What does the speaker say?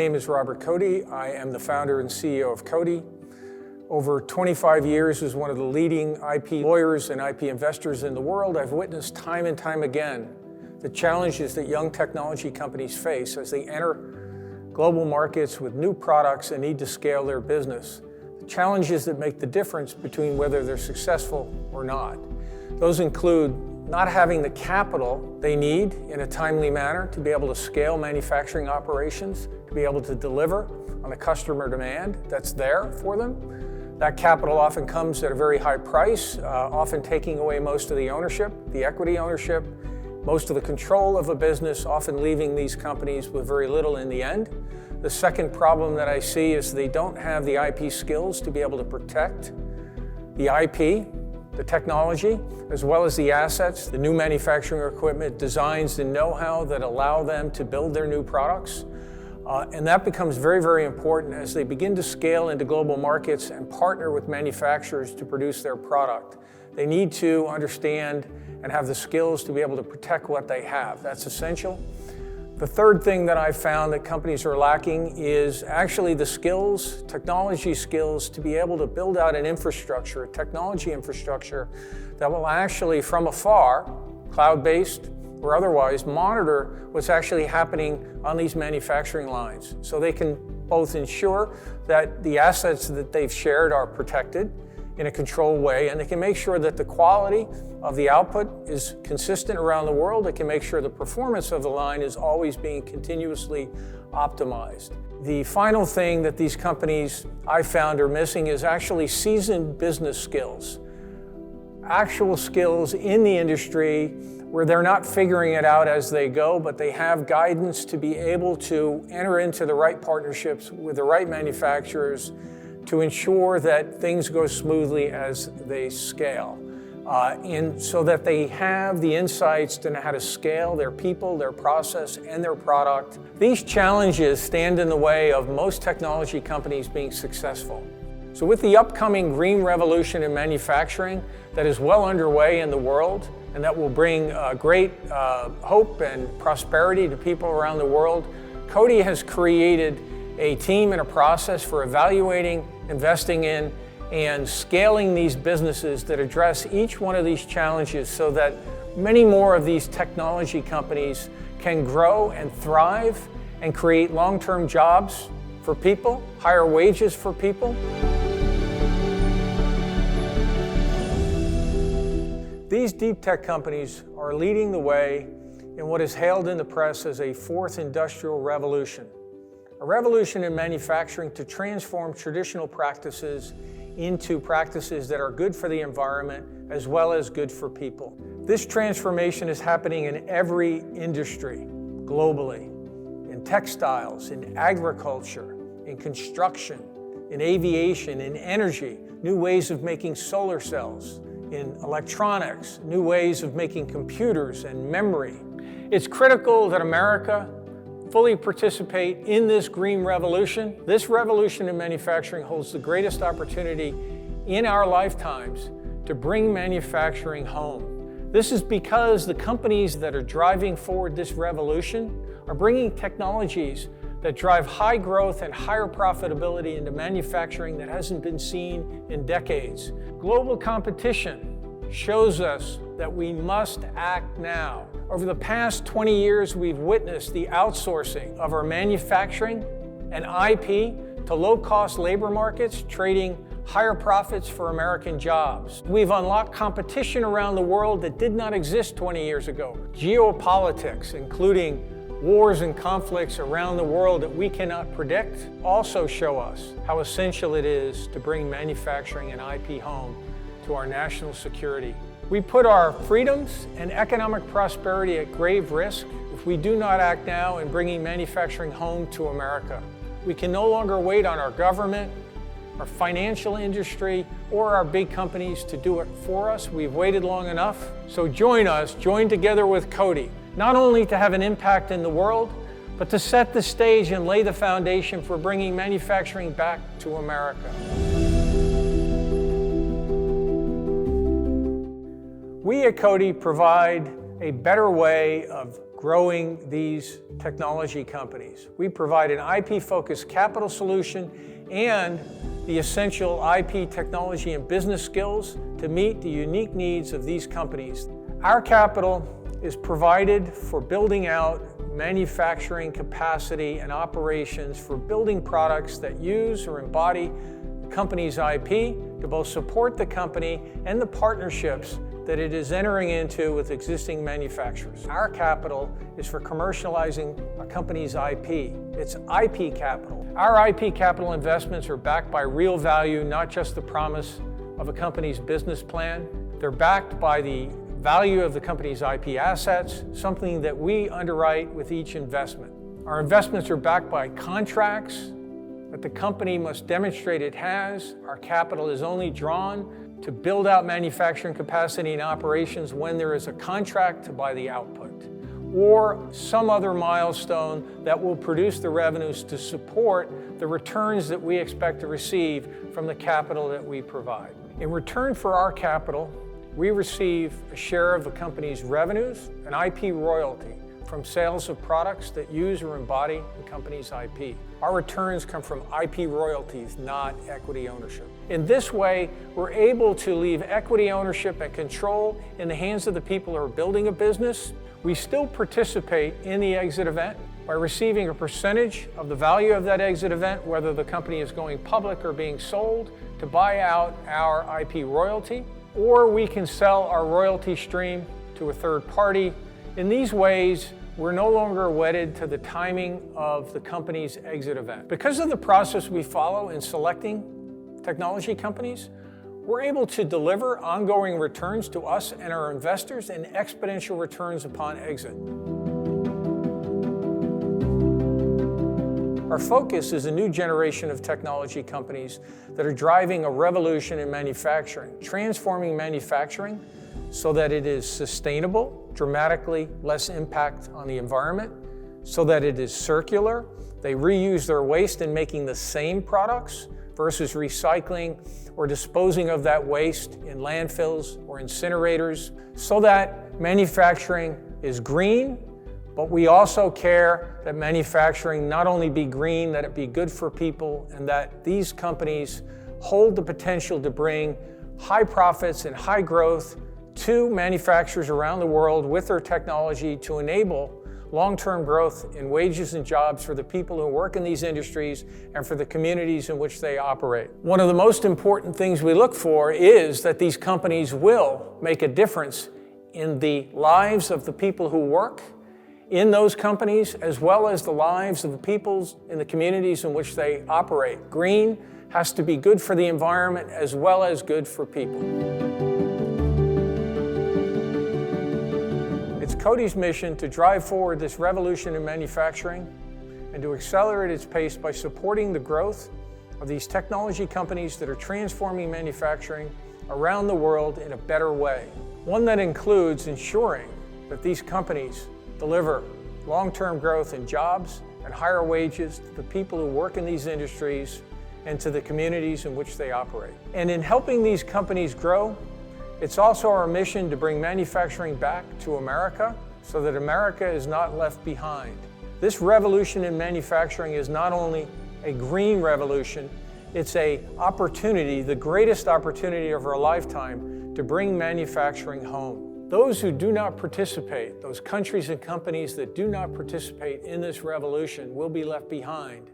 name is Robert Cote. I am the founder and CEO of Cote. Over 25 years as one of the leading IP lawyers and IP investors in the world, I've witnessed time and time again the challenges that young technology companies face as they enter global markets with new products and need to scale their business. The challenges that make the difference between whether they're successful or not. Those include not having the capital they need in a timely manner to be able to scale manufacturing operations, to be able to deliver on the customer demand that's there for them. That capital often comes at a very high price, often taking away most of the ownership, the equity ownership, most of the control of a business, often leaving these companies with very little in the end. The second problem that I see is they don't have the IP skills to be able to protect the IP, the technology, as well as the assets, the new manufacturing equipment, designs, and know-how that allow them to build their new products. And that becomes very, very important as they begin to scale into global markets and partner with manufacturers to produce their product. They need to understand and have the skills to be able to protect what they have. That's essential. The third thing that I've found that companies are lacking is actually the skills, technology skills, to be able to build out an infrastructure, a technology infrastructure that will actually, from afar, cloud-based or otherwise, monitor what's actually happening on these manufacturing lines. So they can both ensure that the assets that they've shared are protected in a controlled way, and they can make sure that the quality of the output is consistent around the world. They can make sure the performance of the line is always being continuously optimized. The final thing that these companies I found are missing is actually seasoned business skills. Actual skills in the industry where they're not figuring it out as they go, but they have guidance to be able to enter into the right partnerships with the right manufacturers to ensure that things go smoothly as they scale. And so that they have the insights to know how to scale their people, their process, and their product. These challenges stand in the way of most technology companies being successful. So with the upcoming green revolution in manufacturing that is well underway in the world, and that will bring great hope and prosperity to people around the world, Cote has created a team and a process for evaluating, investing in, and scaling these businesses that address each one of these challenges so that many more of these technology companies can grow and thrive and create long-term jobs for people, higher wages for people. These deep tech companies are leading the way in what is hailed in the press as a fourth industrial revolution. A revolution in manufacturing to transform traditional practices into practices that are good for the environment as well as good for people. This transformation is happening in every industry globally, in textiles, in agriculture, in construction, in aviation, in energy, new ways of making solar cells, in electronics, new ways of making computers and memory. It's critical that America fully participate in this green revolution. This revolution in manufacturing holds the greatest opportunity in our lifetimes to bring manufacturing home. This is because the companies that are driving forward this revolution are bringing technologies that drive high growth and higher profitability into manufacturing that hasn't been seen in decades. Global competition shows us that we must act now. Over the past 20 years, we've witnessed the outsourcing of our manufacturing and IP to low-cost labor markets, trading higher profits for American jobs. We've unlocked competition around the world that did not exist 20 years ago. Geopolitics, including wars and conflicts around the world that we cannot predict, also show us how essential it is to bring manufacturing and IP home to our national security. We put our freedoms and economic prosperity at grave risk if we do not act now in bringing manufacturing home to America. We can no longer wait on our government, our financial industry, or our big companies to do it for us. We've waited long enough. So join together with Cote, not only to have an impact in the world, but to set the stage and lay the foundation for bringing manufacturing back to America. We at Cote provide a better way of growing these technology companies. We provide an IP-focused capital solution and the essential IP technology and business skills to meet the unique needs of these companies. Our capital is provided for building out manufacturing capacity and operations for building products that use or embody the company's IP to both support the company and the partnerships that it is entering into with existing manufacturers. Our capital is for commercializing a company's IP. It's IP capital. Our IP capital investments are backed by real value, not just the promise of a company's business plan. They're backed by the value of the company's IP assets, something that we underwrite with each investment. Our investments are backed by contracts that the company must demonstrate it has. Our capital is only drawn to build out manufacturing capacity and operations when there is a contract to buy the output or some other milestone that will produce the revenues to support the returns that we expect to receive from the capital that we provide. In return for our capital, we receive a share of the company's revenues, an IP royalty from sales of products that use or embody the company's IP. Our returns come from IP royalties, not equity ownership. In this way, we're able to leave equity ownership and control in the hands of the people who are building a business. We still participate in the exit event by receiving a percentage of the value of that exit event, whether the company is going public or being sold, to buy out our IP royalty, or we can sell our royalty stream to a third party. In these ways, we're no longer wedded to the timing of the company's exit event. Because of the process we follow in selecting technology companies, we're able to deliver ongoing returns to us and our investors and exponential returns upon exit. Our focus is a new generation of technology companies that are driving a revolution in manufacturing, transforming manufacturing so that it is sustainable, dramatically less impact on the environment, so that it is circular. They reuse their waste in making the same products versus recycling or disposing of that waste in landfills or incinerators, so that manufacturing is green, but we also care that manufacturing not only be green, that it be good for people, and that these companies hold the potential to bring high profits and high growth to manufacturers around the world with their technology to enable long-term growth in wages and jobs for the people who work in these industries and for the communities in which they operate. One of the most important things we look for is that these companies will make a difference in the lives of the people who work in those companies, as well as the lives of the peoples in the communities in which they operate. Green has to be good for the environment as well as good for people. It's Cote's mission to drive forward this revolution in manufacturing and to accelerate its pace by supporting the growth of these technology companies that are transforming manufacturing around the world in a better way. One that includes ensuring that these companies deliver long-term growth in jobs and higher wages to the people who work in these industries and to the communities in which they operate. And in helping these companies grow, it's also our mission to bring manufacturing back to America so that America is not left behind. This revolution in manufacturing is not only a green revolution, it's an opportunity, the greatest opportunity of our lifetime, to bring manufacturing home. Those who do not participate, those countries and companies that do not participate in this revolution will be left behind.